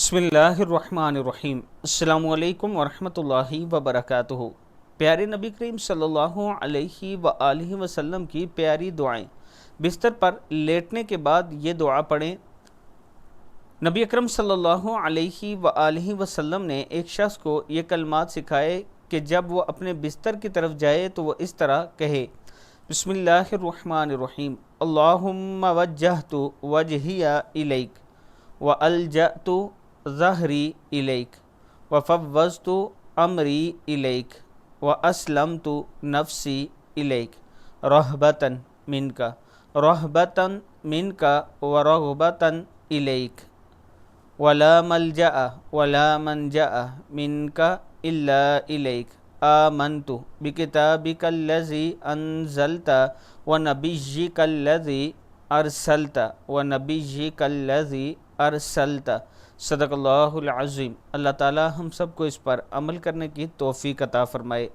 بسم اللہ الرحمن الرحیم۔ السلام علیکم ورحمۃ اللہ وبرکاتہ۔ پیارے نبی کریم صلی اللہ علیہ وآلہ وسلم کی پیاری دعائیں۔ بستر پر لیٹنے کے بعد یہ دعا پڑھیں۔ نبی اکرم صلی اللہ علیہ وآلہ وسلم نے ایک شخص کو یہ کلمات سکھائے کہ جب وہ اپنے بستر کی طرف جائے تو وہ اس طرح کہے: بسم اللہ الرحمن الرحیم، اللہم وجہت وجہی الیک والجأت ظہری الیک وفوضت امری الیک واسلمت نفسی الیک رہبتا منک ورغبتا الیک ولا ملجأ ولا منجأ منک الا الیک آمنت بکتابک الذی انزلت ونبیک الذی ارسلت صدق اللہ العظیم۔ اللہ تعالی ہم سب کو اس پر عمل کرنے کی توفیق عطا فرمائے۔